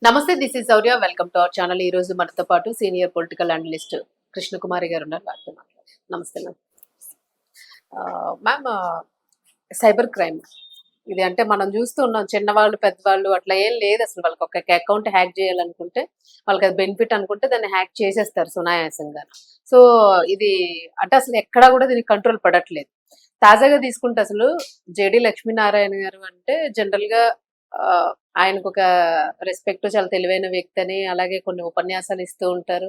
నమస్తే, this is Sourya. Welcome to our channel. ఈ రోజు మనతో పాటు సీనియర్ పొలిటికల్ అనలిస్ట్ కృష్ణకుమారి గారు ఉన్నారు. వారితో మాట్లాడారు. నమస్తే మ్యామ్. మ్యామ్, సైబర్ క్రైమ్ ఇది అంటే మనం చూస్తూ ఉన్నాం. చిన్నవాళ్ళు పెద్దవాళ్ళు అట్లా ఏం లేదు. అసలు వాళ్ళకి ఒక అకౌంట్ హ్యాక్ చేయాలనుకుంటే వాళ్ళకి అది బెనిఫిట్ అనుకుంటే దాన్ని హ్యాక్ చేసేస్తారు సునాయాసంగా. సో ఇది అంటే అసలు ఎక్కడా కూడా దీనికి కంట్రోల్ పడట్లేదు. తాజాగా తీసుకుంటే అసలు జేడి లక్ష్మీనారాయణ గారు అంటే జనరల్ గా ఆ, ఆయనకు ఒక రెస్పెక్ట్, చాలా తెలివైన వ్యక్తి అని, అలాగే కొన్ని ఉపన్యాసాలు ఇస్తూ ఉంటారు,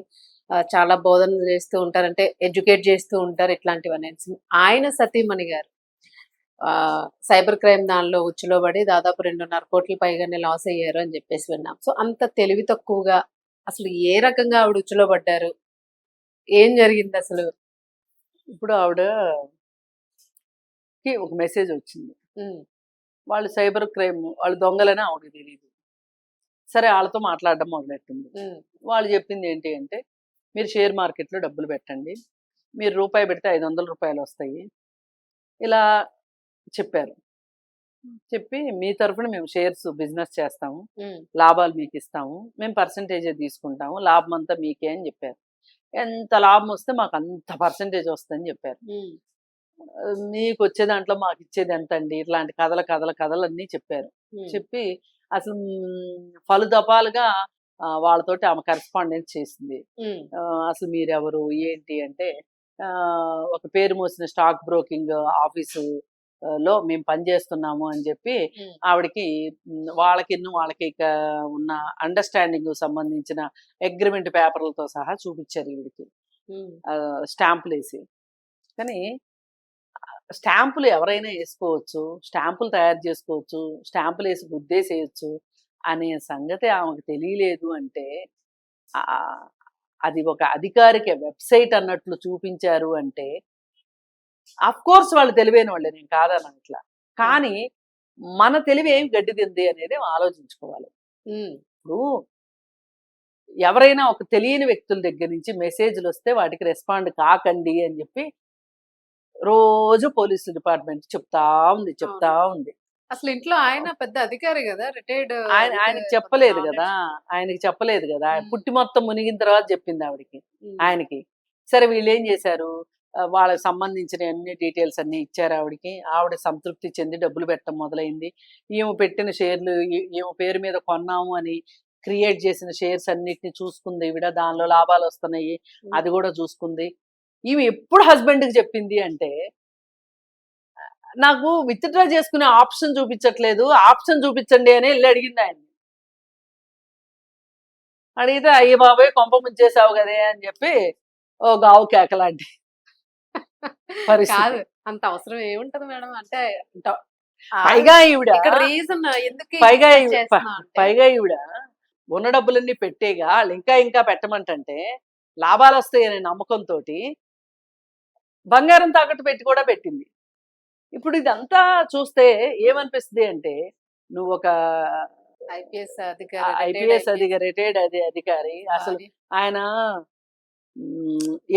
చాలా బోధనలు చేస్తూ ఉంటారు, అంటే ఎడ్యుకేట్ చేస్తూ ఉంటారు, ఇట్లాంటివన్నీ. ఆయన సతీమణి గారు ఆ సైబర్ క్రైమ్ దానిలో ఉచ్చులో పడి దాదాపు 2.5 కోట్ల పైగానే లాస్ అయ్యారు అని చెప్పేసి విన్నాం. సో అంత తెలివి తక్కువగా అసలు ఏ రకంగా ఆవిడ ఉచ్చులో పడ్డారు, ఏం జరిగింది అసలు? ఇప్పుడు ఆవిడకి ఒక మెసేజ్ వచ్చింది. ఉమ్, వాళ్ళు సైబర్ క్రైమ్ వాళ్ళు దొంగలని ఆవిడకి తెలియదు. సరే, వాళ్ళతో మాట్లాడడం మొదలెట్టింది. ఉమ్, వాళ్ళు చెప్పింది ఏంటి అంటే, మీరు షేర్ మార్కెట్లో డబ్బులు పెట్టండి, మీరు రూపాయి పెడితే 500 రూపాయలు వస్తాయి, ఇలా చెప్పారు. చెప్పి మీ తరఫున మేము షేర్స్ బిజినెస్ చేస్తాము, ఉమ్, లాభాలు మీకు ఇస్తాము, మేము పర్సంటేజే తీసుకుంటాము, లాభం అంతా మీకే అని చెప్పారు. ఎంత లాభం వస్తే మాకు అంత పర్సంటేజ్ వస్తుందని చెప్పారు. ఉమ్, మీకు వచ్చే దాంట్లో మాకు ఇచ్చేది ఎంత అండి, ఇట్లాంటి కథలు అన్నీ చెప్పారు. ఉమ్, చెప్పి అసలు పలు దఫాలుగా వాళ్ళతోటి ఆమె కరెస్పాండెన్స్ చేసింది. ఉమ్, అసలు మీరెవరు ఏంటి అంటే, ఆ, ఒక పేరు మోసిన స్టాక్ బ్రోకింగ్ ఆఫీసు లో మేము పనిచేస్తున్నాము అని చెప్పి ఉమ్, ఆవిడకి వాళ్ళకి ఇక ఉన్న అండర్స్టాండింగ్ సంబంధించిన అగ్రిమెంట్ పేపర్లతో సహా చూపించారు ఈవిడికి, ఉమ్, స్టాంపులు వేసి. కానీ స్టాంపులు ఎవరైనా వేసుకోవచ్చు, స్టాంపులు తయారు చేసుకోవచ్చు, స్టాంపులు వేసి గుద్దేసేయచ్చు అనే సంగతి ఆమెకు తెలియలేదు అంటే, ఆ, అది ఒక అధికారిక వెబ్సైట్ అన్నట్లు చూపించారు అంటే, అఫ్ కోర్స్ వాళ్ళు తెలివైన వాళ్ళే, నేను కాదనట్లా. కానీ మన తెలివి ఏం గడ్డి తింది అనేది ఆలోచించుకోవాలి. ఉమ్, ఇప్పుడు ఎవరైనా ఒక తెలియని వ్యక్తుల దగ్గర నుంచి మెసేజ్లు వస్తే వాటికి రెస్పాండ్ కాకండి అని చెప్పి రోజు పోలీసు డిపార్ట్మెంట్ చెప్తా ఉంది. అసలు ఇంట్లో ఆయన పెద్ద అధికారి కదా, రిటైర్డ్. ఆయనకి చెప్పలేదు కదా, పుట్టి మొత్తం మునిగిన తర్వాత చెప్పింది ఆవిడకి, ఆయనకి. సరే, వీళ్ళు ఏం చేశారు, వాళ్ళకి సంబంధించిన అన్ని డీటెయిల్స్ అన్ని ఇచ్చారు ఆవిడకి. ఆవిడ సంతృప్తి చెంది డబ్బులు పెట్టడం మొదలైంది. ఈమె పెట్టిన షేర్లు, ఈమె పేరు మీద కొన్నాము అని క్రియేట్ చేసిన షేర్స్ అన్నిటిని చూసుకుంది ఈవిడ. దానిలో లాభాలు వస్తున్నాయి, అది కూడా చూసుకుంది. ఈమె ఎప్పుడు హస్బెండ్కి చెప్పింది అంటే, నాకు విత్డ్రా చేసుకునే ఆప్షన్ చూపించట్లేదు, ఆప్షన్ చూపించండి అని వెళ్ళి అడిగింది ఆయన. అడిగితే అయ్య బాబాయ్ కొంప ముంచేసావు కదే అని చెప్పి ఓ గావు కేకలాంటి కాదు, అంత అవసరం ఏముంటది మేడం. అంటే పైగా ఈవిడ రీజన్ ఎందుకు పైగా ఈవిడ ఉన్న డబ్బులన్నీ పెట్టేగా వాళ్ళు ఇంకా పెట్టమంటే లాభాలు వస్తాయనే నమ్మకంతో బంగారం తాకట్టు పెట్టి కూడా పెట్టింది. ఇప్పుడు ఇదంతా చూస్తే ఏమనిపిస్తుంది అంటే, నువ్వు ఒక ఐపీఎస్ రిటైర్డ్ అధికారి, అసలు ఆయన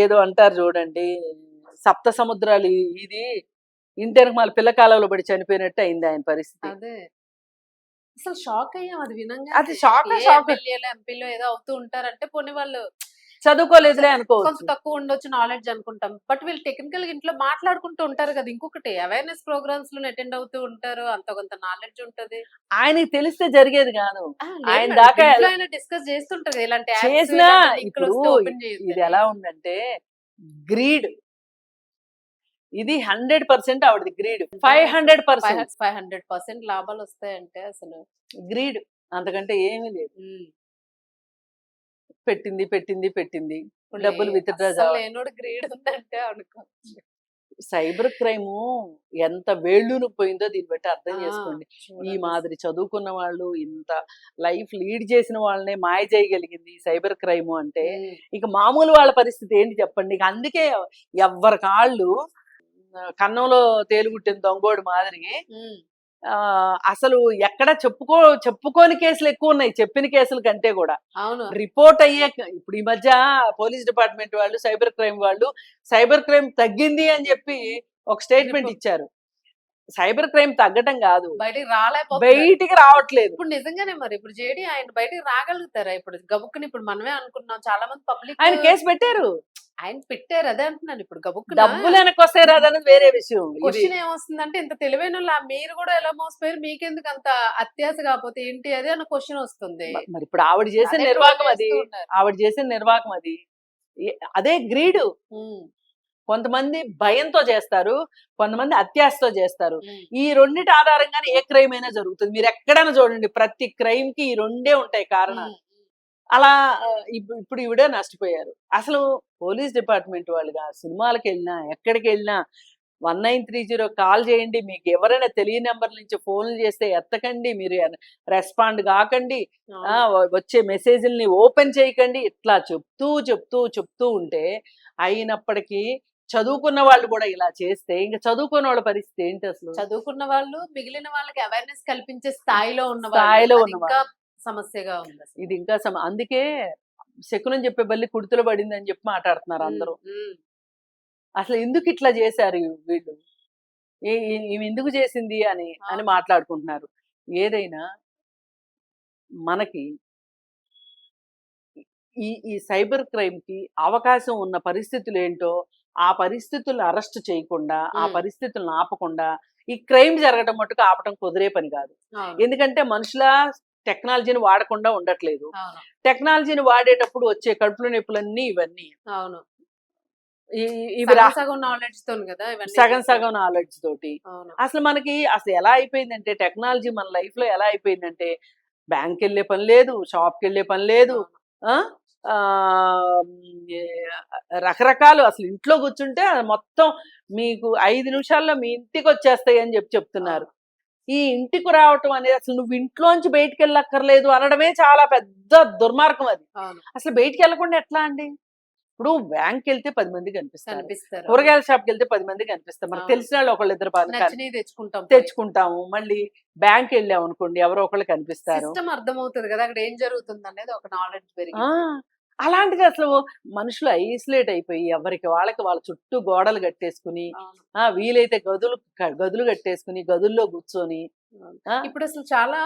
ఏదో అంటారు చూడండి, సప్త సముద్రాలు ఇది ఇంటర్కి మళ్ళీ పిల్ల కాలంలో పడి చనిపోయినట్టు అయింది ఆయన పరిస్థితి. అదే అసలు షాక్ అయ్యాం అది వినంగా. అది షాక్ ఎంపీలో ఏదో అవుతూ ఉంటారంటే పోనీ వాళ్ళు చదువుకోలేదులే అనుకోవచ్చు, కొంత తక్కువ ఉండొచ్చు నాలెడ్జ్ అనుకుంటాం. బట్ వీళ్ళు టెక్నికల్ గా ఇంట్లో మాట్లాడుకుంటూ ఉంటారు కదా. ఇంకొకటి అవేర్నెస్ ప్రోగ్రామ్స్ లో అటెండ్ అవుతూ ఉంటారు, అంత కొంత నాలెడ్జ్ ఉంటది. ఆయనకి తెలిస్తే జరిగేది కాదు. ఆయన దాకా డిస్కస్ చేస్తుంటారు ఇలాంటి చేసినా. ఇప్పుడు ఇది ఎలా ఉందంటే, గ్రీడ్, ఇది 100% ఆవిడది గ్రీడ్. 500% లాభాలు వస్తాయంటే అసలు గ్రీడ్, అంతకంటే ఏమీ లేదు. పెట్టింది డబ్బులు విత్డ్రా. గ్రీడ్ ఉందంటే అనుకో. సైబర్ క్రైమ్ ఎంత వేళ్ళూను పోయిందో దీన్ని బట్టి అర్థం చేసుకోండి. ఈ మాదిరి చదువుకున్న వాళ్ళు, ఇంత లైఫ్ లీడ్ చేసిన వాళ్ళనే మాయ చేయగలిగింది సైబర్ క్రైమ్ అంటే, ఇక మామూలు వాళ్ళ పరిస్థితి ఏంటి చెప్పండి. ఇక అందుకే ఎవరి కాళ్ళు కన్నంలో తేలుగుట్టిన దొంగోడు మాదిరి అసలు ఎక్కడ చెప్పుకోని కేసులు ఎక్కువ ఉన్నాయి చెప్పిన కేసుల కంటే కూడా. రిపోర్ట్ అయ్యే, ఇప్పుడు ఈ మధ్య పోలీస్ డిపార్ట్మెంట్ వాళ్ళు, సైబర్ క్రైమ్ వాళ్ళు, సైబర్ క్రైమ్ తగ్గింది అని చెప్పి ఒక స్టేట్మెంట్ ఇచ్చారు. సైబర్ క్రైమ్ తగ్గటం కాదు, బయటికి రాలేకపోతున్నారు. బయటికి రావట్లేదు. ఇప్పుడు నిజంగానే మరి ఇప్పుడు జేడి ఆయన బయటికి రాగలుగుతారా? ఇప్పుడు గబుక్కుని ఇప్పుడు మనమే అనుకున్నాం చాలా మంది పబ్లిక్ ఆయన కేసు పెట్టారు, ఆయన పెట్టారు, అదే అంటున్నాను. ఇప్పుడు గబుక్కున డబ్బులు వెనక్కి వస్తాయి రాదన్నది వేరే విషయం. ఇది క్వశ్చన్ ఏమొస్తుందంటే, ఇంత తెలివైన వాళ్ళు, మీరు కూడా ఎలా మోసపోయారు, మీకెందుకు అంత అత్యాశ కాకపోతే ఏంటి అది అన్న క్వశ్చన్ వస్తుంది. మరి ఇప్పుడు ఆవిడ చేసిన అదే నిర్వాహకం troll అది, చేస్తూ ఉన్నారు. ఆవిడ చేసిన నిర్వాహకం అది. అదే గ్రీడు. ఉమ్, కొంతమంది భయంతో చేస్తారు, కొంతమంది అత్యాశతో చేస్తారు. ఉమ్, ఈ రెండిటి ఆధారంగానే ఏ క్రైమ్ అయినా జరుగుతుంది. మీరు ఎక్కడైనా చూడండి, ప్రతి క్రైమ్ కి ఈ రెండే ఉంటాయి కారణాలు. ఉమ్, అలా ఇప్పుడు ఈవిడే నష్టపోయారు. అసలు పోలీస్ డిపార్ట్మెంట్ వాళ్ళుగా సినిమాలకు వెళ్ళినా ఎక్కడికి వెళ్ళినా 1930 కాల్ చేయండి, మీకు ఎవరైనా తెలియని నెంబర్ నుంచి ఫోన్లు చేస్తే ఎత్తకండి, మీరు రెస్పాండ్ కాకండి, వచ్చే మెసేజ్ల్ని ఓపెన్ చేయకండి, ఇట్లా చెప్తూ చెప్తూ చెప్తూ ఉంటే, అయినప్పటికీ చదువుకున్న వాళ్ళు కూడా ఇలా చేస్తే ఇంకా చదువుకున్న వాళ్ళ పరిస్థితి ఏంటి అసలు? చదువుకున్న వాళ్ళు మిగిలిన వాళ్ళకి అవేర్నెస్ కల్పించే స్థాయిలో ఉన్న స్థాయిలో వాళ్ళు, అది ఉన్నవాళ్ళు. ఇంకా సమస్యగా ఉంది అసలు. ఇది ఇంకా అందుకే శకునం చెప్పే బల్లి కుడితలో పడింది అని చెప్పి మాట్లాడుతున్నారు అందరూ. ఉమ్, అసలు ఎందుకు ఇట్లా చేశారు వీళ్ళు, ఈమె ఎందుకు చేసింది అని అని మాట్లాడుకుంటున్నారు. ఏదైనా మనకి ఈ సైబర్ క్రైమ్ కి అవకాశం ఉన్న పరిస్థితులు ఏంటో, ఆ పరిస్థితులను అరెస్ట్ చేయకుండా, ఆ పరిస్థితులను ఆపకుండా ఈ క్రైమ్ జరగడం మట్టుకు ఆపటం కుదిరే పని కాదు. అవును, ఎందుకంటే మనుషుల టెక్నాలజీని వాడకుండా ఉండట్లేదు. అవును, టెక్నాలజీని వాడేటప్పుడు వచ్చే కడుపులో నొప్పులన్నీ ఇవన్నీ అవును. ఇవి సగం సగం నాలెడ్జ్ తోని కదా ఇవన్నీ సగం చేసేది. సగం నాలెడ్జ్ తోటి. అవును, అసలు మనకి అసలు ఎలా అయిపోయిందంటే, టెక్నాలజీ మన లైఫ్ లో ఎలా అయిపోయిందంటే, బ్యాంక్ వెళ్ళే పని లేదు, షాప్కి వెళ్ళే పని లేదు, అవును. ఆ ఆ, ఏ, రకరకాలు అసలు ఇంట్లో కూర్చుంటే అది మొత్తం మీకు 5 నిమిషాల్లో మీ ఇంటికి వచ్చేస్తాయి అని చెప్తున్నారు. ఈ ఇంటికి రావటం అనేది, అసలు నువ్వు ఇంట్లోంచి బయటికి వెళ్ళక్కర్లేదు అనడమే చాలా పెద్ద దుర్మార్గం అది. అవును, అసలు బయటికి వెళ్ళకుండా ఎట్లా అండి? ఇప్పుడు బ్యాంక్ వెళ్తే 10 మంది కనిపిస్తారు, కనిపిస్తారు. కూరగాయల షాప్కి వెళ్తే 10 మంది కనిపిస్తారు, మనకు అవును. తెలిసిన వాళ్ళు ఒకళ్ళిద్దరు నచ్చినవి తెచ్చుకుంటాం. తెచ్చుకుంటాము. మళ్ళీ బ్యాంక్ వెళ్ళాం అనుకోండి, ఎవరో ఒకళ్ళు కనిపిస్తారు. సిస్టమ్ అర్థమవుతుంది కదా అక్కడ ఏం జరుగుతుంది అనేది, ఒక నాలెడ్జ్ ఆ పెరిగింది. అలాంటిది అసలు మనుషులు ఐసోలేట్ అయిపోయి ఎవరికి వాళ్ళకి వాళ్ళ చుట్టూ గోడలు కట్టేసుకుని, అవును, వీలైతే గదులు కట్టేసుకుని గదుల్లో కూర్చొని, అవును. ఆ ఇప్పుడు అసలు చాలా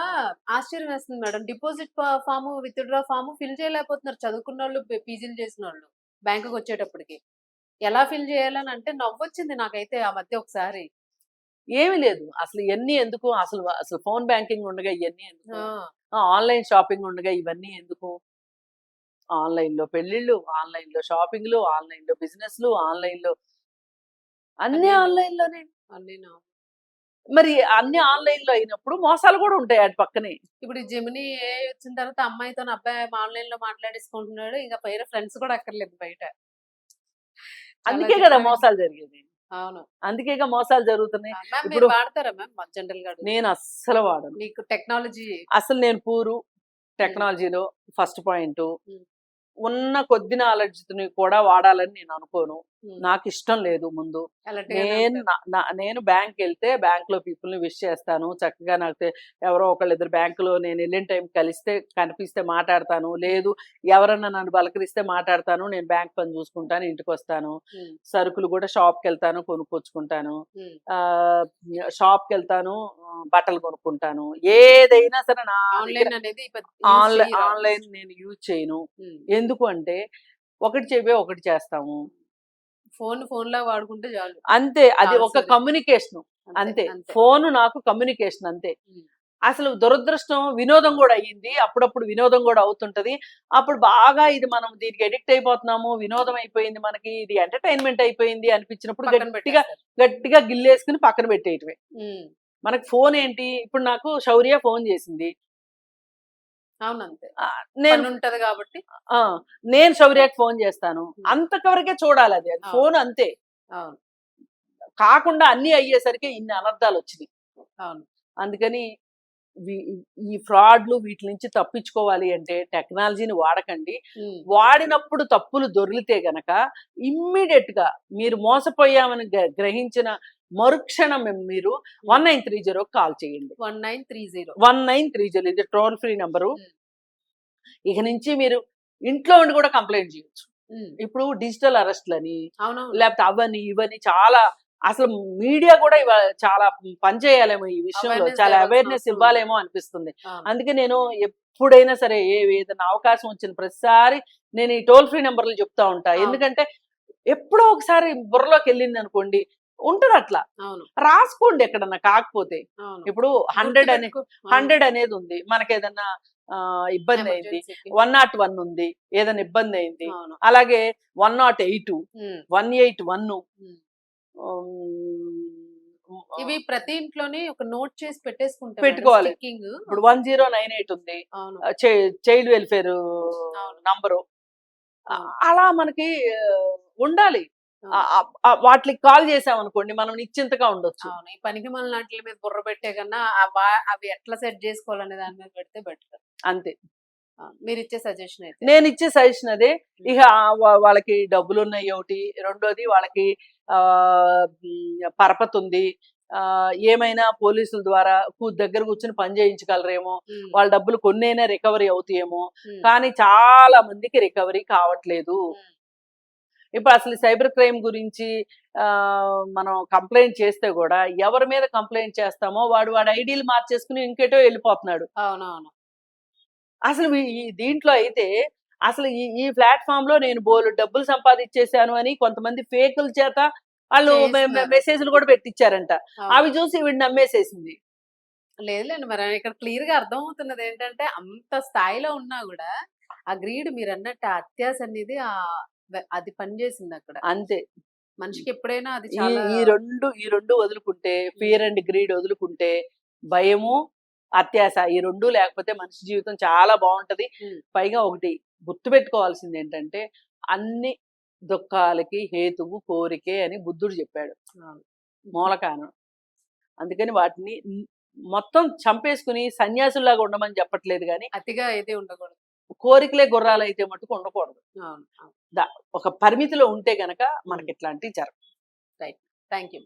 ఆశ్చర్యం వేస్తుంది madam. Deposit form, withdraw form fill చేయలేకపోతున్నారు చదువుకున్న వాళ్ళు, పీజీలు చేసిన వాళ్ళు బ్యాంకుకి వచ్చేటప్పటికి. ఎలా ఫిల్ చేయాలని అంటే నవ్వొచ్చింది నాకైతే ఆ మధ్య ఒకసారి. ఏమీ లేదు. అసలు ఇవన్నీ ఎందుకు? అసలు అసలు ఫోన్ బ్యాంకింగ్ ఉండగా ఇవన్నీ ఎందుకు? ఆ, ఆన్లైన్ షాపింగ్ ఉండగా ఇవన్నీ ఎందుకు? ఆన్లైన్ లో పెళ్లిళ్ళు, ఆన్లైన్ లో షాపింగ్లు, ఆన్లైన్ లో బిజినెస్లు, ఆన్లైన్ లో అన్ని అన్నీ ఆన్లైన్ లోనే. అన్నీ మరి అన్ని ఆన్లైన్ లో అయినప్పుడు మోసాలు కూడా ఉంటాయి అటు పక్కనే. ఇప్పుడు ఈ జెమినీ ఏ వచ్చిన తర్వాత అమ్మాయితో అబ్బాయి ఆన్లైన్ లో మాట్లాడేసుకుంటున్నాడు. ఇంకా వేరే ఫ్రెండ్స్ కూడా అక్కర్లేదు బయట. చాలా అందుకే కదా different. మోసాలు జరిగేది. అవును. అందుకేగా మోసాలు జరుగుతున్నాయి. మ్యామ్ మీరు ఇప్పుడు వాడతారా మ్యామ్ జనరల్ గా? నేను అస్సలు వాడను. మీకు టెక్నాలజీ అసలు నేను పూరు టెక్నాలజీలో ఫస్ట్ పాయింట్. ఉమ్. ఉన్న కొద్ది నాలెడ్జ్ని కూడా వాడాలని నేను అనుకోను. నాకు ఇష్టం లేదు ముందు. నేను బ్యాంక్ వెళ్తే బ్యాంక్ లో పీపుల్ ని విష్ చేస్తాను చక్కగా. నాకు ఎవరో ఒకళ్ళిద్దరు బ్యాంకులో నేను వెళ్ళిన టైం కనిపిస్తే మాట్లాడతాను, లేదు ఎవరన్నా నన్ను బలకరిస్తే మాట్లాడతాను. నేను బ్యాంక్ పని చూసుకుంటాను, ఇంటికి వస్తాను. సరుకులు కూడా షాప్కి వెళ్తాను, కొనుక్కొచ్చుకుంటాను. షాప్కి వెళ్తాను, బట్టలు కొనుక్కుంటాను. ఏదైనా సరే నా ఆన్లైన్ నేను యూజ్ చేయను. ఎందుకు అంటే ఒకటి చెప్పే ఒకటి చేస్తాము, ఫోన్ లా వాడుకుంటే చాలు అంతే. అది ఒక కమ్యూనికేషన్ అంతే. ఫోన్ నాకు కమ్యూనికేషన్ అంతే. అసలు దురదృష్టం వినోదం కూడా అయ్యింది, అప్పుడప్పుడు వినోదం కూడా అవుతుంటది. అప్పుడు బాగా ఇది మనం దీనికి ఎడిక్ట్ అయిపోతున్నాము, వినోదం అయిపోయింది మనకి, ఇది ఎంటర్టైన్మెంట్ అయిపోయింది అనిపించినప్పుడు గట్టిగా గిల్లేసుకుని పక్కన పెట్టేయటమే. మనకు ఫోన్ ఏంటి? ఇప్పుడు నాకు శౌర్య ఫోన్ చేసింది, నేను శౌర్యకి ఫోన్ చేస్తాను, అంతవరకే చూడాలి. అది ఫోన్ అంతే. కాకుండా అన్ని అయ్యేసరికి ఇన్ని అనర్థాలు వచ్చినాయి. అందుకని ఈ ఫ్రాడ్లు వీటి నుంచి తప్పించుకోవాలి అంటే టెక్నాలజీని వాడకండి. వాడినప్పుడు తప్పులు దొరికితే గనక ఇమ్మీడియట్ గా మీరు మోసపోయామని గ్రహించిన మరుక్షణం మీరు 1930 కాల్ చేయండి. 1930 ఇది టోల్ ఫ్రీ నంబరు. ఇక నుంచి మీరు ఇంట్లో ఉండి కూడా కంప్లైంట్ చేయొచ్చు. ఇప్పుడు డిజిటల్ అరెస్ట్లని లేకపోతే అవని ఇవని చాలా అసలు మీడియా కూడా చాలా పని చేయాలేమో ఈ విషయంలో, Awareness చాలా ఇవ్వాల్సిన అవేర్నెస్ అవసరం ఉంది. ఇవ్వాలేమో అనిపిస్తుంది. అవును. అందుకే నేను ఎప్పుడైనా సరే ఏదైనా అవకాశం వచ్చిన ప్రతిసారి నేను ఈ టోల్ ఫ్రీ నెంబర్లు చెప్తా ఉంటా. అవును. ఎందుకంటే ఎప్పుడో ఒకసారి బుర్రలోకి వెళ్ళింది అనుకోండి, ఉంటది అట్లా. అవును. రాసుకోండి ఎక్కడన్నా కాకపోతే. అవును. ఇప్పుడు 100 గుర్తుపెట్టుకో. అవును. 100 అనేది ఉంది. మనకేదన్నా ఇబ్బంది అయింది. ఎమర్జెన్సీకి. 101 ఉంది. ఏదైనా ఇబ్బంది అయింది. అవును. అలాగే 108, ఉమ్. 181, ఉమ్. హ్మ్. ఇవి ప్రతి ఇంట్లోని ఒక నోట్ చేసి పెట్టేసుకుంటే పెట్టుకోవాలి. స్టిక్కింగ్. ఇప్పుడు 1098 ఉంది. అవును. చైల్డ్ వెల్ఫేర్ అవును. నంబరు. అవును. అలా మనకి ఉండాలి. అవును. వాటికి కాల్ చేసామనుకోండి మనం నిశ్చింతగా ఉండొచ్చు. అవును. ఈ పనికి మన నాట్ల మీద బుర్ర పెట్టే కన్నా అవి ఎట్లా సెట్ చేసుకోవాలనే దాని మీద పెడితే బెటర్. అంతే. మీరు ఇచ్చే సజెషన్ అయితే. నేనిచ్చే సజెషన్ అదే. ఇక వాళ్ళకి డబ్బులున్నాయి ఒకటి. రెండోది వాళ్ళకి పరపతుంది. ఏమైనా పోలీసుల ద్వారా దగ్గర కూర్చొని పని చేయించగలరేమో. ఉమ్. వాళ్ళ డబ్బులు కొన్నైనా రికవరీ అవుతాయేమో. ఉమ్. కానీ చాలా మందికి రికవరీ కావట్లేదు. ఉమ్. ఇప్పుడు అసలు సైబర్ క్రైమ్ గురించి మనం కంప్లైంట్ చేస్తే గూడా ఎవరి మీద కంప్లైంట్ చేస్తామో వాడి ఐడీలు మార్చేసుకొని ఇంకేటో వెళ్ళిపోతున్నాడు. అవునవును. అసలు ఈ దీంట్లో అయితే అసలు ఈ ప్లాట్‌ఫార్మ్‌లో నేను బోలెడు డబ్బులు సంపాదించేసాను అని కొంతమంది ఫేకుల చేత ఆళ్ళు చేయిస్తున్నారు. మెసేజ్‌లు గూడా పెట్టిచ్చారంట. అవును. అవి చూసి ఈవిడ నమ్మేసేసింది. లేదులేండి. మరి ఇక్కడ క్లియర్‌గా అర్థమవుతున్నది ఏంటంటే, అంత స్థాయిలో ఉన్నా గూడా, ఆ గ్రీడ్ మీరన్నట్టు ఆ అత్యాస అనేది అది పనిచేసిందక్కడ. అంతే. మనిషికి ఎప్పుడైనా అది ఈ చాలా. ఈ 2 వదులుకుంటే ఫియర్ అండ్ గ్రీడ్ వదులుకుంటే భయము, అత్యాస ఈ 2 లేకపోతే మనిషి జీవితం చాలా బావుంటది. హ్మ్. పైగా ఒకటి గుర్తుపెట్టుకోవాల్సిందేంటంటే అన్ని దుఃఖాలకి హేతువు కోరికే అని బుద్ధుడు చెప్పాడు. అవును. మూల కారణం. అందుకని వాటిని మొత్తం చంపేసుకొని సన్యాసుల్లాగా ఉండమని చెప్పట్లేదు గానీ, అతిగా ఏది ఉండకూడదు. కోరికలే గుర్రాలైతే మట్టుకు ఉండకూడదు. అవును. అవును. ద ఒక పరిమితిలో ఉంటే గనక హ్మ్. మనకిట్లాంటివి జరగవు. రైట్. Thank you.